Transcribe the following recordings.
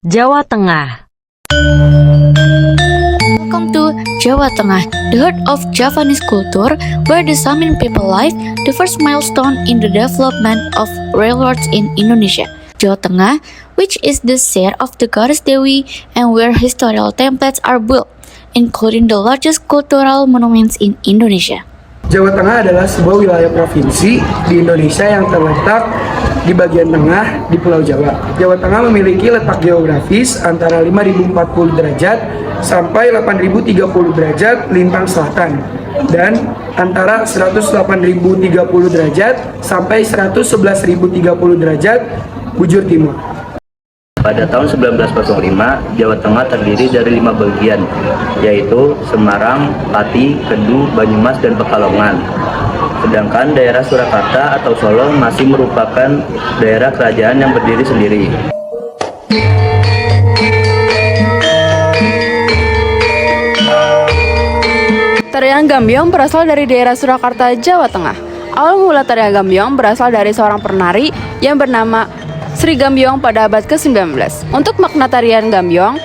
Jawa Tengah. Welcome to Jawa Tengah, the heart of Javanese culture, where the Samin people live, the first milestone in the development of railroads in Indonesia. Jawa Tengah, which is the seat of the goddess Dewi and where historical templates are built, including the largest cultural monuments in Indonesia. Jawa Tengah adalah sebuah wilayah provinsi di Indonesia yang terletak di bagian tengah di Pulau Jawa. Jawa Tengah memiliki letak geografis antara 5040 derajat sampai 8030 derajat lintang selatan dan antara 108.030 derajat sampai 111.030 derajat bujur timur. Pada tahun 1905, Jawa Tengah terdiri dari 5 bagian, yaitu Semarang, Pati, Kedu, Banyumas, dan Pekalongan. Sedangkan daerah Surakarta atau Solo masih merupakan daerah kerajaan yang berdiri sendiri. Tarian Gambyong berasal dari daerah Surakarta, Jawa Tengah. Awal mula tarian Gambyong berasal dari seorang penari yang bernama Sri Gambyong pada abad ke-19. Untuk makna tarian Gambyong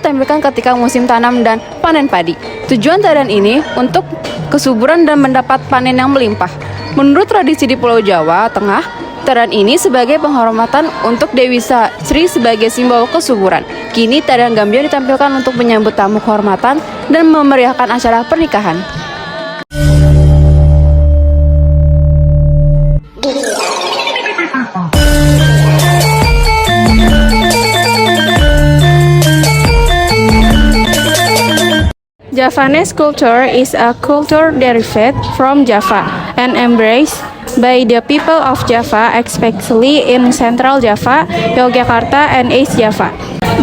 ditampilkan ketika musim tanam dan panen padi. Tujuan tarian ini untuk kesuburan dan mendapat panen yang melimpah. Menurut tradisi di Pulau Jawa Tengah, tarian ini sebagai penghormatan untuk Dewi Sri sebagai simbol kesuburan. Kini tarian Gambyong ditampilkan untuk menyambut tamu kehormatan dan memeriahkan acara pernikahan. Javanese culture is a culture derived from Java and embraced by the people of Java, especially in Central Java, Yogyakarta, and East Java.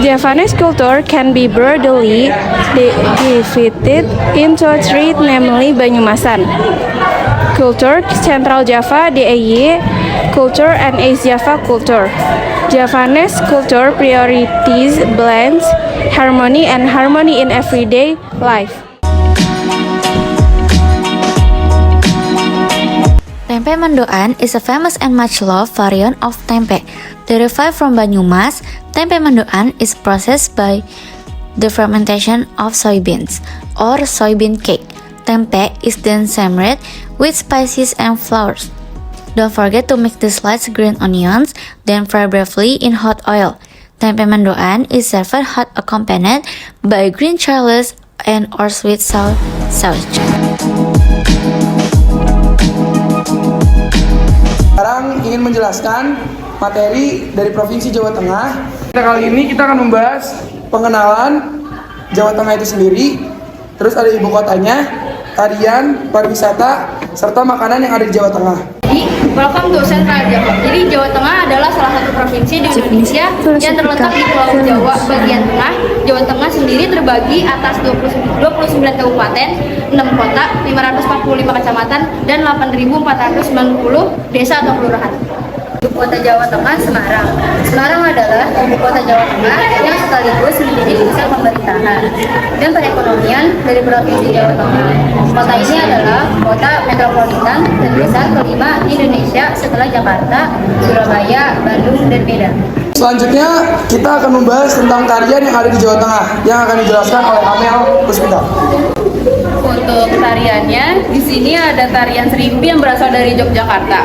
Javanese culture can be broadly divided into three, namely Banyumasan culture, Central Java, DIY culture, and East Java culture. Javanese culture priorities blends harmony in everyday life. Tempe mendoan is a famous and much loved variant of tempe. Derived from Banyumas, tempe mendoan is processed by the fermentation of soybeans or soybean cake. Tempe is then simmered with spices and flours. Don't forget to mix the sliced green onions, then fry briefly in hot oil. Tempe mendoan is served hot accompanied by green chilies and or sweet sauce. Sekarang ingin menjelaskan materi dari Provinsi Jawa Tengah. Kali ini kita akan membahas pengenalan Jawa Tengah itu sendiri, terus ada ibu kotanya, tarian, pariwisata, serta makanan yang ada di Jawa Tengah. Welcome to Central Java. Jadi Jawa Tengah adalah salah satu provinsi di Indonesia yang terletak di Pulau Jawa bagian tengah. Jawa Tengah sendiri terbagi atas 29 kabupaten, 6 kota, 545 kecamatan, dan 8.490 desa atau kelurahan. Ibu kota Jawa Tengah Semarang. Semarang adalah ibu kota Jawa Tengah yang sekaligus menjadi pusat pemerintahan dan perekonomian dari provinsi Jawa Tengah. Kota ini adalah kota metropolitan dan besar kelima di Indonesia setelah Jakarta, Surabaya, Bandung, dan Medan. Selanjutnya kita akan membahas tentang tarian yang ada di Jawa Tengah yang akan dijelaskan oleh Amel Puspita. Untuk tariannya, di sini ada tarian serimpi yang berasal dari Yogyakarta.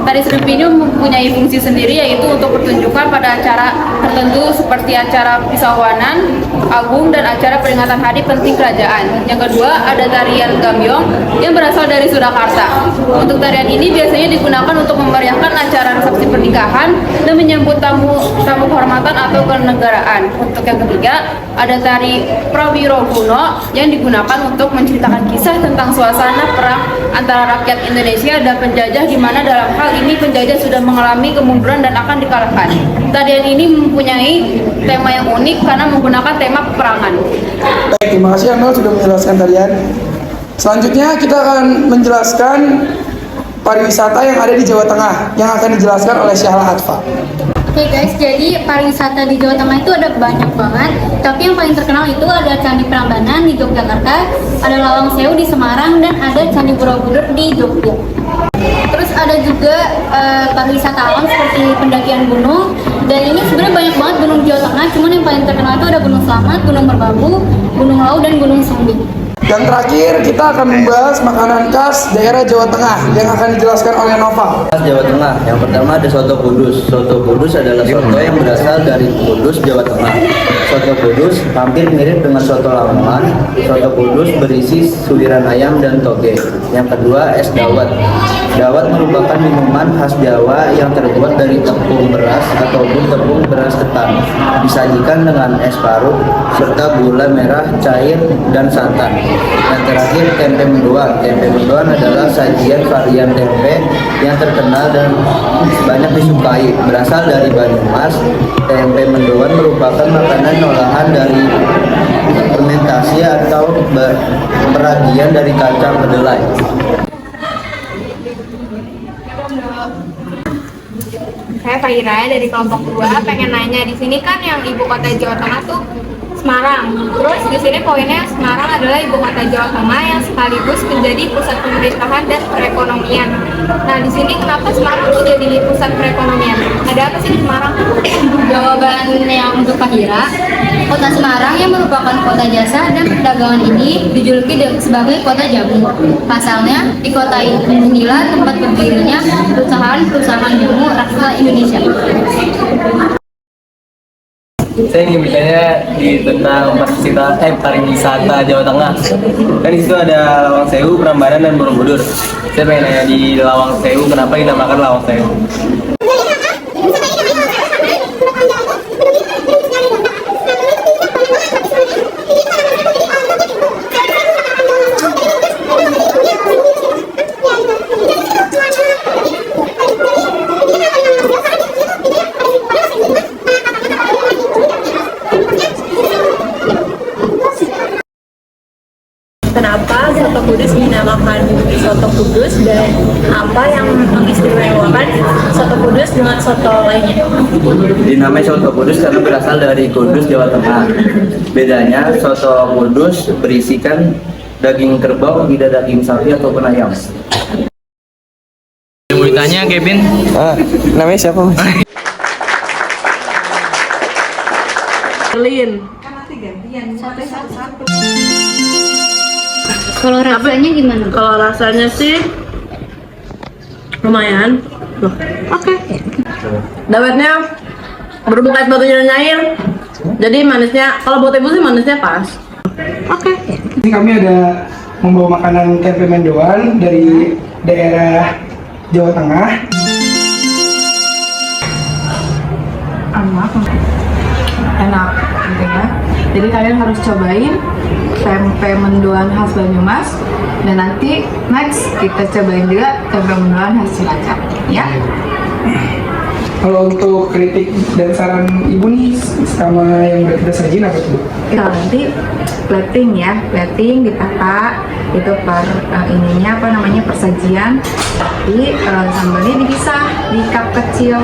Tari serimpi ini mempunyai fungsi sendiri, yaitu untuk pertunjukan pada acara tertentu seperti acara Pisawanan Agung dan acara peringatan hari penting kerajaan. Yang kedua, ada tarian Gambyong yang berasal dari Surakarta. Untuk tarian ini biasanya digunakan untuk memeriahkan acara resepsi pernikahan dan menyambut tamu kehormatan atau kenegaraan. Untuk yang ketiga, ada tari Prawiro Kuno yang digunakan untuk menceritakan kisah tentang suasana perang antara rakyat Indonesia dan penjajah, di mana dalam hal ini penjajah sudah mengalami kemunduran dan akan dikalahkan. Tarian ini mempunyai tema yang unik karena menggunakan tema peperangan. Baik, terima kasih Amel sudah menjelaskan tarian. Selanjutnya kita akan menjelaskan pariwisata yang ada di Jawa Tengah yang akan dijelaskan oleh Syahla Atfa. Oke guys, jadi pariwisata di Jawa Tengah itu ada banyak banget. Tapi yang paling terkenal itu ada Candi Prambanan di Yogyakarta, ada Lawang Sewu di Semarang, dan ada Candi Borobudur di Jogja. Terus ada juga pariwisata alam seperti pendakian gunung Dan ini sebenarnya banyak banget gunung di Jawa Tengah, cuman yang paling terkenal itu ada Gunung Slamet, Gunung Merbabu, Gunung Lau, dan Gunung Sumbing. Dan terakhir kita akan membahas makanan khas daerah Jawa Tengah yang akan dijelaskan oleh Nova. Khas Jawa Tengah, yang pertama ada soto Kudus. Soto Kudus adalah soto yang berasal dari Kudus, Jawa Tengah. Soto Kudus hampir mirip dengan soto Lamongan. Soto Kudus berisi suiran ayam dan toge. Yang kedua, es dawet. Dawet merupakan minuman khas Jawa yang terbuat dari tepung beras ataupun tepung beras ketan. Disajikan dengan es parut serta gula merah cair dan santan. Yang terakhir, tempe mendoan. Tempe mendoan adalah sajian varian tempe yang terkenal dan banyak disukai. Berasal dari Banyumas, tempe mendoan merupakan makanan olahan dari fermentasi atau peragian dari kacang kedelai. Saya Fahira dari kelompok 2 pengen nanya, di sini kan yang ibu kota Jawa Tengah tuh Semarang. Terus di sini poinnya Semarang adalah ibu kota Jawa Tengah yang sekaligus menjadi pusat pemerintahan dan perekonomian. Nah, di sini kenapa Semarang tuh jadi pusat perekonomian? Ada apa sih di Semarang? Jawaban yang untuk Fahira, kota Semarang yang merupakan kota jasa dan perdagangan ini dijuluki sebagai kota jamu. Pasalnya, di kota inilah tempat berdirinya perusahaan-perusahaan jamu raksasa Indonesia. Saya ingin bertanya tentang pariwisata Jawa Tengah. Kan di situ ada Lawang Sewu, Prambanan, dan Borobudur. Saya pengen nanya di Lawang Sewu kenapa dinamakan Lawang Sewu? Kenapa soto Kudus dinamakan soto Kudus dan apa yang mengistimewakan soto Kudus dengan soto lainnya? Dinamai soto Kudus karena berasal dari Kudus, Jawa Tengah. Bedanya, soto Kudus berisikan daging kerbau, tidak daging sapi ataupun ayam. Mau ditanya Kevin? Namanya siapa, Mas? Kalau rasanya gimana? Kalau rasanya sih lumayan. Oke. Dawetnya berbekas batunya nyair. Jadi manisnya, kalau buat ibu sih manisnya pas. Oke. Ini kami ada membawa makanan tempe mendoan dari daerah Jawa Tengah. Enak intinya. Jadi kalian harus cobain tempe mendoan khas Banyumas, dan nanti next kita cobain juga tempe mendoan khas Cilacap ya. Kalau untuk kritik dan saran ibu nih sama yang udah kita sajiin apa tuh? Kita nanti plating ya, plating ditata itu per ininya apa namanya persajian, tapi sambalnya dipisah di cup kecil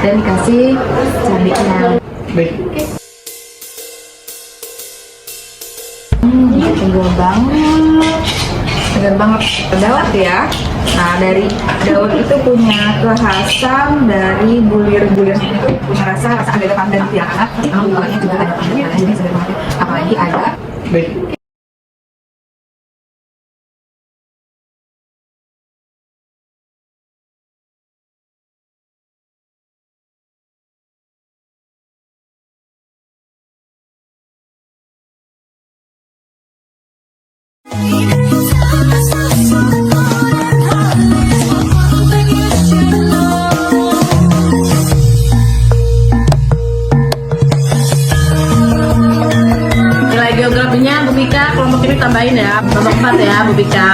dan dikasih cabenya. Baik. Segar banget dawet ya. Nah, dari dawet itu punya kekhasan dari bulir-bulir itu punya rasa agak pandan ya, karena bumbunya juga ada pandan, jadi segar banget. Apalagi ada. Baik. Nilai geografinya Bu Bika, kelompok ini tambahin ya, kelompok 4 ya Bu Bika.